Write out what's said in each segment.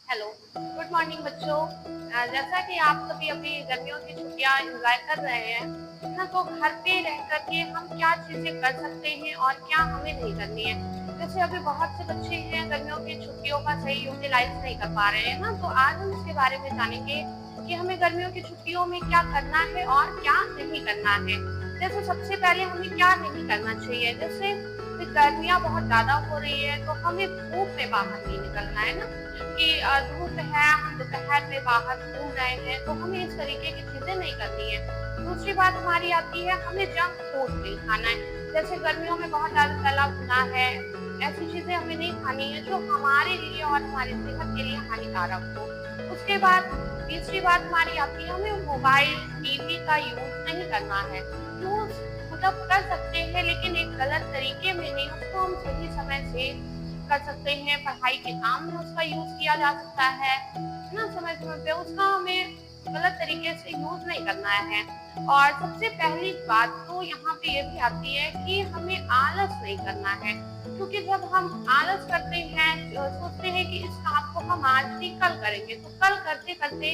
Hello, good morning बच्चों। जैसा कि आप सभी अभी गर्मियों की छुट्टियां एंजॉय कर रहे हैं ना, तो घर पे रह कर के हम क्या चीजें कर सकते हैं और क्या हमें नहीं करनी है। जैसे अभी बहुत से बच्चे हैं गर्मियों की छुट्टियों का सही यूटिलाइज नहीं कर पा रहे हैं ना, तो आज हम इसके बारे में जानेंगे कि हमें गर्मियों की छुट्टियों में क्या करना है और क्या नहीं करना है। जैसे सबसे पहले हमें क्या नहीं करना चाहिए, जैसे गर्मियां बहुत ज्यादा हो रही है तो हमें धूप में बाहर नहीं निकलना है ना, कि धूप है, हम दोपहर में बाहर घूम रहे हैं, तो हमें इस तरीके की चीजें नहीं करनी है। दूसरी बात हमारी आती है, हमें जंक फूड नहीं खाना है। जैसे गर्मियों में बहुत ज्यादा तला भुना है, ऐसी चीजें हमें नहीं खानी है जो हमारे लिए और हमारी सेहत के लिए हानिकारक हो। उसके बाद तीसरी बात हमारी आती है, हमें मोबाइल टीवी का यूज नहीं करना है। यूज मतलब कर सकते हैं लेकिन एक गलत तरीके में नहीं, उसको हम सही समय से कर सकते हैं। पढ़ाई के काम में उसका यूज किया जा सकता है ना, समय समय पे उसका हमें गलत तरीके से यूज नहीं करना है। और सबसे पहली बात तो यहाँ पे ये भी आती है कि हमें आलस नहीं करना है, क्योंकि जब हम आलस करते हैं, सोचते हैं कि इस काम को हम आज नहीं कल करेंगे, तो कल करते करते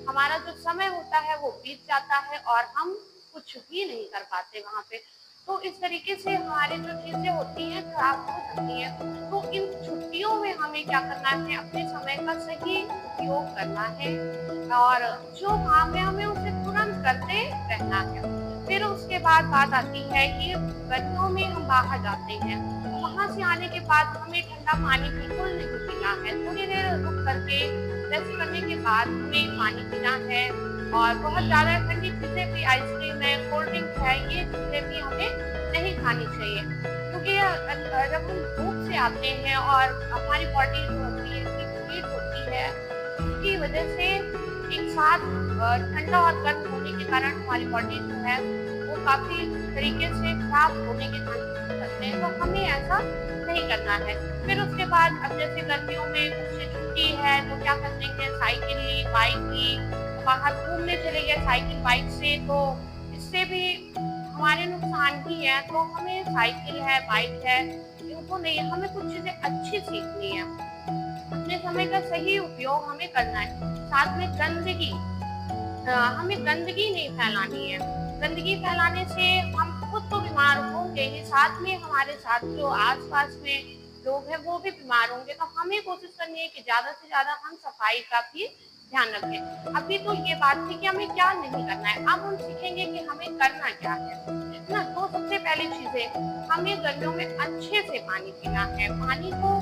हमारा जो समय होता है वो बीत जाता है और हम कुछ भी नहीं कर पाते वहां पे। तो इस तरीके से हमारी जो चीजें होती हैं खराब हो सकती है। तो इन छुट्टियों में हमें क्या करना है, अपने समय का सही उपयोग करना है और जो काम है हमें उसे तुरंत करते रहना है। फिर उसके बाद बात आती है कि गर्मियों में हम बाहर जाते हैं, तो वहां से आने के बाद हमें ठंडा पानी बिल्कुल नहीं पीना है। थोड़ी देर रुक करके रेस्ट करने के बाद हमें पानी पीना है। और बहुत ज्यादा ठंडी चीजें भी, आइसक्रीम है, कोल्ड ड्रिंक है, ये चीजें भी हमें नहीं खानी चाहिए, क्योंकि जब हम धूप से आते हैं और हमारी बॉडी जो होती है इतनी हीट होती है, उसकी वजह से एक साथ ठंडा और गर्म होने के कारण हमारी बॉडी जो है वो काफी तरीके से खराब होने के चांसेस हो सकते हैं। तो हमें ऐसा नहीं करना है। फिर उसके बाद अब जैसे गर्मियों में बच्चे छुट्टी है तो क्या करते हैं, साइकिल ली, बाइक ली, बाहर घूमने चले गए साइकिल बाइक से, तो इससे भी हमारे नुकसान ही है। तो हमें साइकिल है, बाइक है, इनको नहीं, हमें कुछ चीजें अच्छी सीखनी है, अपने समय का सही उपयोग हमें करना है। साथ में गंदगी, हमें गंदगी नहीं फैलानी है। गंदगी फैलाने से हम खुद तो बीमार होंगे ही, साथ में हमारे साथ जो आसपास में लोग हैं वो भी बीमार होंगे। तो हमें कोशिश करनी है कि ज्यादा से ज्यादा हम सफाई का भी ध्यान रखें। अभी तो ये बात थी कि हमें क्या नहीं करना है, अब हम सीखेंगे कि हमें करना क्या है ना। तो सबसे पहली चीजें, हमें गर्मियों में अच्छे से पानी पीना है, पानी को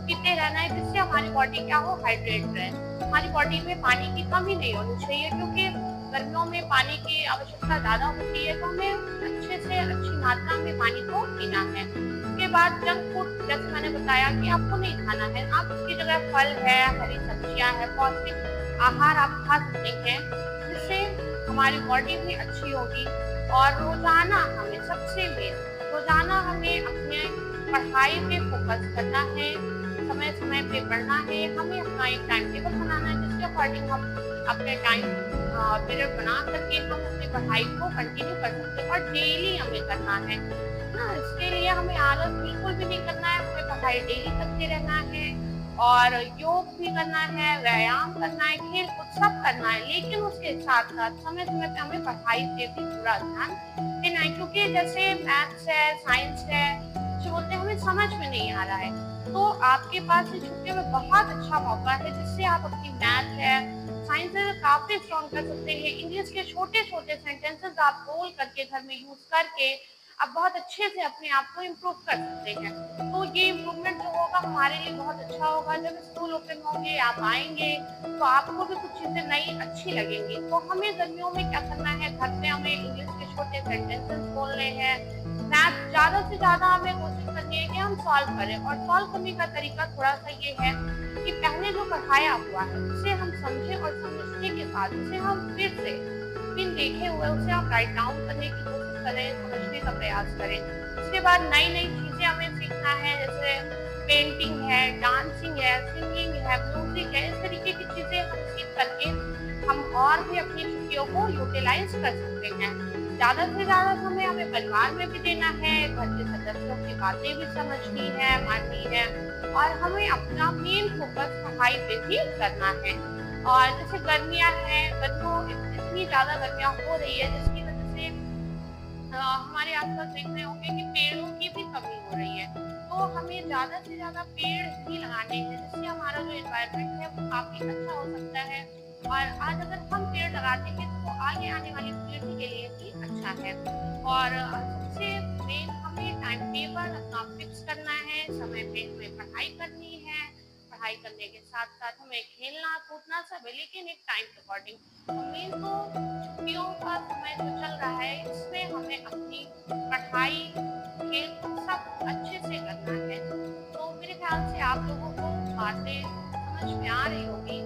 पीते रहना है, जिससे हमारी बॉडी क्या हो, हाइड्रेट रहे। हमारी बॉडी में पानी की कमी नहीं होनी चाहिए, क्योंकि गर्मियों में पानी की आवश्यकता ज्यादा होती है। तो हमें अच्छे से अच्छी मात्रा में पानी को पीना है। उसके बाद जंक फूड, जैसे मैंने बताया कि आपको नहीं खाना है, आप उसकी जगह फल है, हरी सब्जियां है, पौष्टिक आहार आप खा सकते हैं, जिससे हमारी बॉडी भी अच्छी होगी। और रोजाना हमें सबसे मेन, रोजाना हमें अपने पढ़ाई पे फोकस करना है, समय समय पे पढ़ना है। हमें अपना एक टाइम टेबल बनाना है, जिसके अकॉर्डिंग हम अपने टाइम पीरियड बना करके हम अपनी पढ़ाई को कंटिन्यू कर सकते हैं। और डेली हमें करना है ना, इसके लिए हमें आलस बिल्कुल भी नहीं करना है, हमें पढ़ाई डेली करते रहना है और योग भी करना है, व्यायाम करना है, खेल कूद सब करना है। लेकिन उसके साथ साथ समय समय पे हमें पढ़ाई पे भी पूरा ध्यान देना है, क्योंकि जैसे मैथ्स है, साइंस है, जो बोलते हैं हमें समझ में नहीं आ रहा है, तो आपके पास ये छुट्टियों में बहुत अच्छा मौका है, जिससे आप अपनी मैथ है, साइंस है, काफी स्ट्रॉन्ग कर सकते हैं। इंग्लिश के छोटे छोटे सेंटेंसेस आप बोल करके घर में यूज करके आप बहुत अच्छे से अपने आप को इम्प्रूव कर सकते हैं। तो ये इम्प्रूवमेंट जो होगा हमारे लिए बहुत अच्छा होगा। जब स्कूल ओपन होंगे, आप आएंगे, तो आपको भी कुछ चीजें नई अच्छी लगेंगी। तो हमें गर्मियों में क्या करना है, घर पे हमें इंग्लिश के छोटे सेंटेंसेस बोलने हैं, मैथ ज्यादा से ज्यादा हमें कोशिश करनी है कि हम सॉल्व करें। और सॉल्व करने का तरीका थोड़ा सा ये है कि पहले जो पढ़ाया हुआ है उसे हम समझें और समझने के बाद उसे हम फिर से बिन देखे हुए उसे हम राइट डाउन करने की कोशिश करें, समझने का प्रयास करें। उसके बाद नई नई चीजें हमें सीखना है, जैसे पेंटिंग है, डांसिंग है, सिंगिंग है, म्यूजिक है, इस तरीके की चीजें हम सीख करके हम और भी अपनी छुट्टियों को यूटिलाइज कर सकते हैं। ज्यादा से ज्यादा समय हमें परिवार में भी देना है, घर के सदस्यों की बातें भी समझनी है, माननी है। और हमें अपना मेन फोकस पढ़ाई पे ही करना है। और जैसे गर्मियाँ हैं, गर्मियों इतनी ज़्यादा गर्मियाँ हो रही है जिसकी वजह से हमारे आस-पास देख रहे होंगे कि पेड़ों की भी कमी हो रही है। तो हमें ज़्यादा से ज़्यादा पेड़ ही लगाने हैं जिससे हमारा जो एनवायरनमेंट है वो काफ़ी अच्छा हो सकता है। और आज अगर हम पेड़ लगाते हैं तो आगे आने वाली पीढ़ी के लिए भी अच्छा है। और सबसे मेन हमें टाइम टेबल अपना फिक्स करना है, समय पे हमें पढ़ाई करनी है। पढ़ाई करने के साथ-साथ हमें खेलना-कूदना सब है, लेकिन एक टाइम के अकॉर्डिंग। मेन तो छुट्टियों का समय जो चल रहा है इसमें हमें अपनी पढ़ाई, खेल सब अच्छे से करना है। तो मेरे ख्याल से आप लोगों को बातें समझ में आ रही होगी।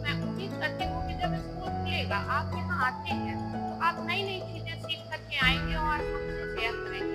मैं उम्मीद करती हूँ कि जब स्कूल खुलेगा, आप यहाँ आते हैं, तो आप नई-नई चीज़ें सीख कर के आएँगे और हमसे शेयर करेंगे।